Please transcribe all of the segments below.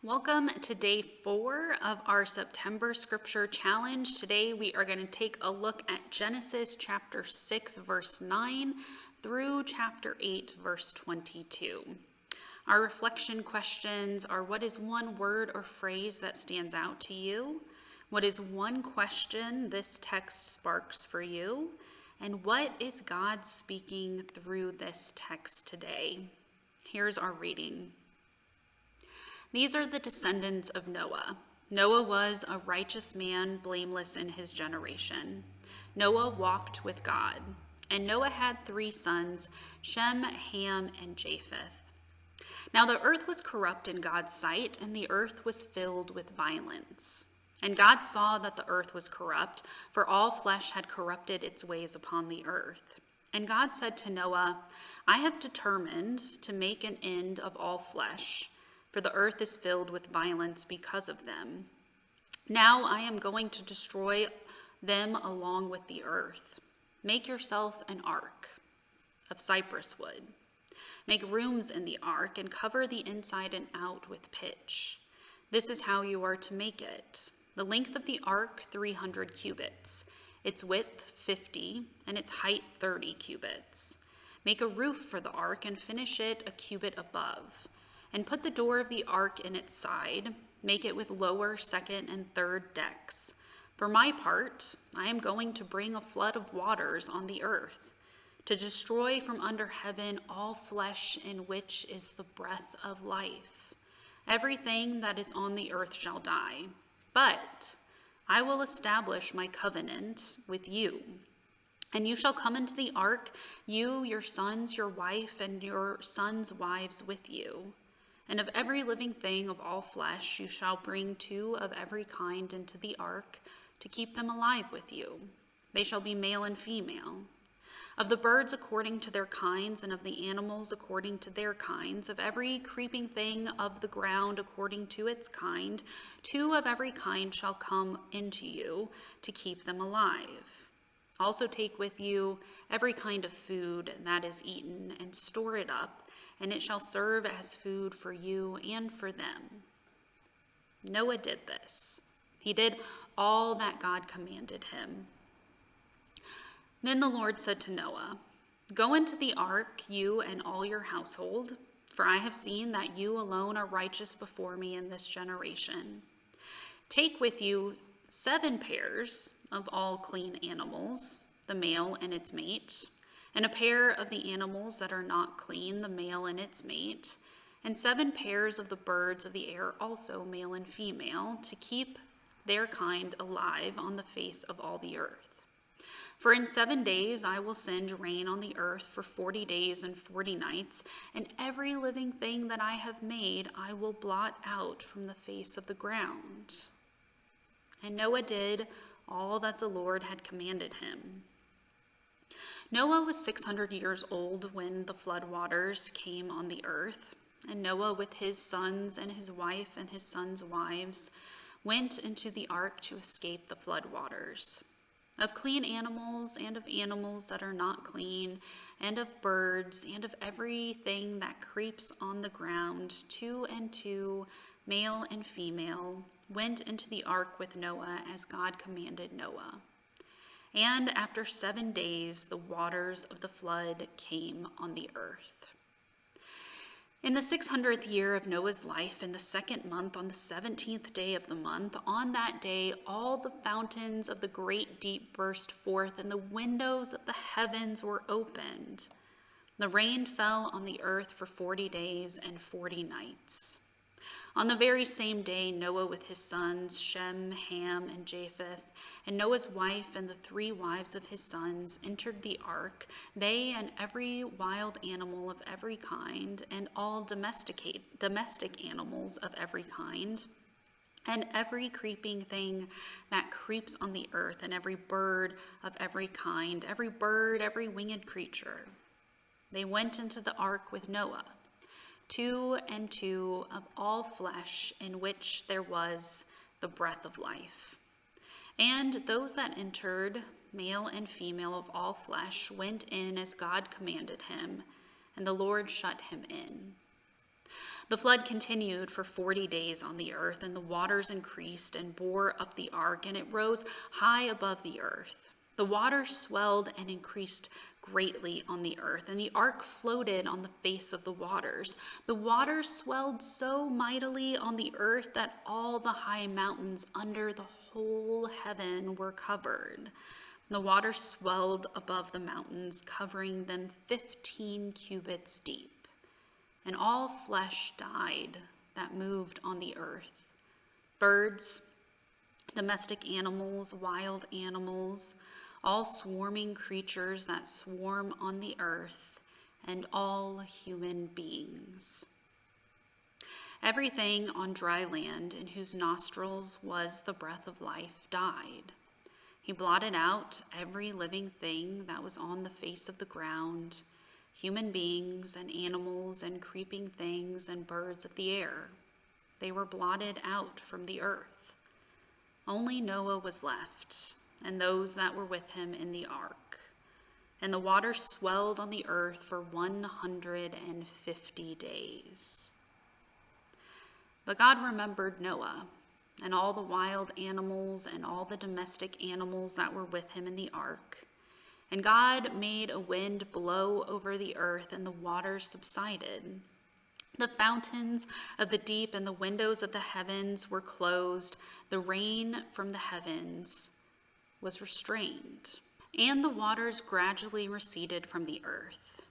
Welcome to day 4 of our September Scripture Challenge. Today we are going to take a look at Genesis chapter 6 verse 9 through chapter 8 verse 22. Our reflection questions are: what is one word or phrase that stands out to you? What is one question this text sparks for you? And what is God speaking through this text today? Here's our reading. These are the descendants of Noah. Noah was a righteous man, blameless in his generation. Noah walked with God, and Noah had 3 sons, Shem, Ham, and Japheth. Now the earth was corrupt in God's sight, and the earth was filled with violence. And God saw that the earth was corrupt, for all flesh had corrupted its ways upon the earth. And God said to Noah, I have determined to make an end of all flesh, for the earth is filled with violence because of them. Now I am going to destroy them along with the earth. Make yourself an ark of cypress wood. Make rooms in the ark and cover the inside and out with pitch. This is how you are to make it. The length of the ark, 300 cubits. Its width, 50, and its height, 30 cubits. Make a roof for the ark and finish it a cubit above. And put the door of the ark in its side. Make it with lower, second, and third decks. For my part, I am going to bring a flood of waters on the earth, to destroy from under heaven all flesh in which is the breath of life. Everything that is on the earth shall die. But I will establish my covenant with you. And you shall come into the ark, you, your sons, your wife, and your sons' wives with you. And of every living thing of all flesh you shall bring 2 of every kind into the ark, to keep them alive with you. They shall be male and female. Of the birds according to their kinds, and of the animals according to their kinds, of every creeping thing of the ground according to its kind, 2 of every kind shall come into you, to keep them alive. Also take with you every kind of food that is eaten, and store it up, and it shall serve as food for you and for them. Noah did this. He did all that God commanded him. Then the Lord said to Noah, Go into the ark, you and all your household, for I have seen that you alone are righteous before me in this generation. Take with you 7 pairs of all clean animals, the male and its mate, and a pair of the animals that are not clean, the male and its mate, and 7 pairs of the birds of the air, also male and female, to keep their kind alive on the face of all the earth. For in 7 days I will send rain on the earth for 40 days and 40 nights, and every living thing that I have made I will blot out from the face of the ground. And Noah did all that the Lord had commanded him. Noah was 600 years old when the flood waters came on the earth, and Noah with his sons and his wife and his sons' wives went into the ark to escape the flood waters. Of clean animals and of animals that are not clean, and of birds and of everything that creeps on the ground, 2 and 2, male and female, went into the ark with Noah as God commanded Noah. And after 7 days, the waters of the flood came on the earth. In the 600th year of Noah's life, in the 2nd month, on the 17th day of the month, on that day, all the fountains of the great deep burst forth, and the windows of the heavens were opened. The rain fell on the earth for 40 days and 40 nights. On the very same day, Noah with his sons, Shem, Ham, and Japheth, and Noah's wife and the 3 wives of his sons entered the ark, they and every wild animal of every kind, and all domestic animals of every kind, and every creeping thing that creeps on the earth, and every bird of every kind, every bird, every winged creature. They went into the ark with Noah, 2 and 2 of all flesh in which there was the breath of life. And those that entered, male and female of all flesh, went in as God commanded him, and the Lord shut him in. The flood continued for 40 days on the earth, and the waters increased and bore up the ark, and it rose high above the earth. The waters swelled and increased greatly on the earth, and the ark floated on the face of the waters. The waters swelled so mightily on the earth that all the high mountains under the whole heaven were covered. The waters swelled above the mountains, covering them 15 cubits deep. And all flesh died that moved on the earth, birds, domestic animals, wild animals, all swarming creatures that swarm on the earth, and all human beings. Everything on dry land in whose nostrils was the breath of life died. He blotted out every living thing that was on the face of the ground, human beings and animals and creeping things and birds of the air. They were blotted out from the earth. Only Noah was left, and those that were with him in the ark. And the water swelled on the earth for 150 days. But God remembered Noah, and all the wild animals and all the domestic animals that were with him in the ark. And God made a wind blow over the earth, and the waters subsided. The fountains of the deep and the windows of the heavens were closed. The rain from the heavens was restrained, and the waters gradually receded from the earth.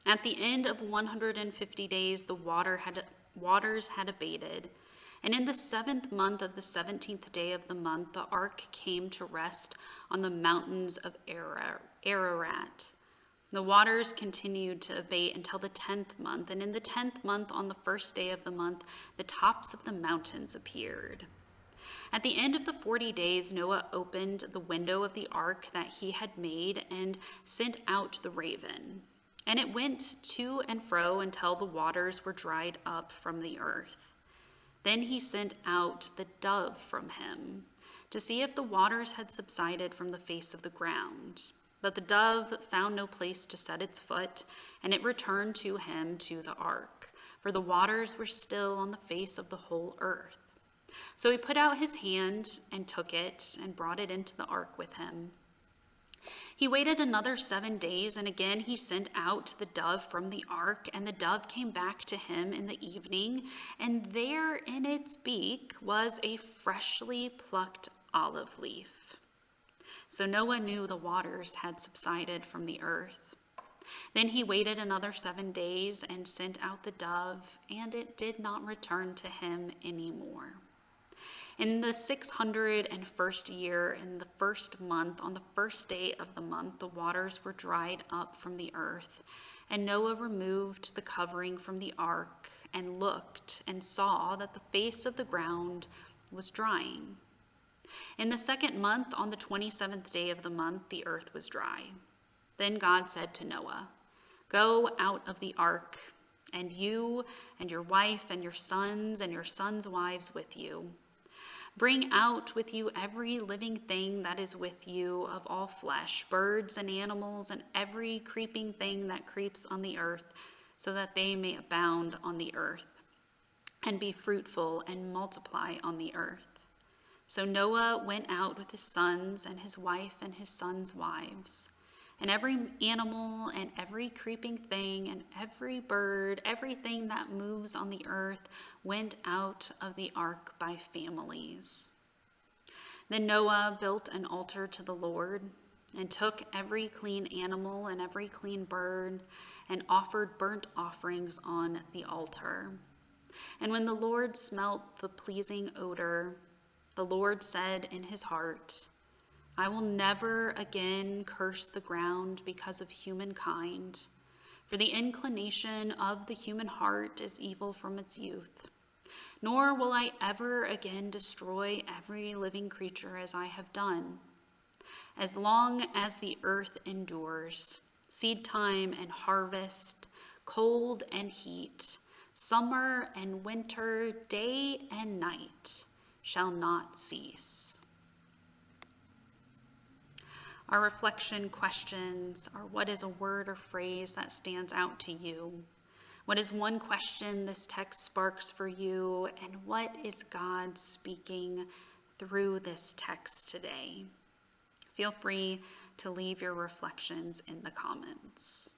At the end of 150 days, the waters had abated. And in the 7th month of the 17th day of the month, the ark came to rest on the mountains of Ararat. The waters continued to abate until the 10th month, and in the 10th month, on the 1st day of the month, the tops of the mountains appeared. At the end of the 40 days, Noah opened the window of the ark that he had made and sent out the raven. And it went to and fro until the waters were dried up from the earth. Then he sent out the dove from him to see if the waters had subsided from the face of the ground. But the dove found no place to set its foot, and it returned to him to the ark, for the waters were still on the face of the whole earth. So he put out his hand and took it and brought it into the ark with him. He waited another 7 days, and again he sent out the dove from the ark, and the dove came back to him in the evening, and there in its beak was a freshly plucked olive leaf. So Noah knew the waters had subsided from the earth. Then he waited another 7 days and sent out the dove, and it did not return to him anymore. In the 601st year, in the 1st month, on the 1st day of the month, the waters were dried up from the earth. And Noah removed the covering from the ark and looked and saw that the face of the ground was drying. In the 2nd month, on the 27th day of the month, the earth was dry. Then God said to Noah, "Go out of the ark, and you and your wife and your sons wives with you. Bring out with you every living thing that is with you of all flesh, birds and animals, and every creeping thing that creeps on the earth, so that they may abound on the earth, and be fruitful and multiply on the earth." So Noah went out with his sons and his wife and his sons' wives. And every animal and every creeping thing and every bird, everything that moves on the earth, went out of the ark by families. Then Noah built an altar to the Lord and took every clean animal and every clean bird and offered burnt offerings on the altar. And when the Lord smelt the pleasing odor, the Lord said in his heart, "I will never again curse the ground because of humankind, for the inclination of the human heart is evil from its youth. Nor will I ever again destroy every living creature as I have done. As long as the earth endures, seed time and harvest, cold and heat, summer and winter, day and night shall not cease." Our reflection questions are: what is a word or phrase that stands out to you? What is one question this text sparks for you, and what is God speaking through this text today? Feel free to leave your reflections in the comments.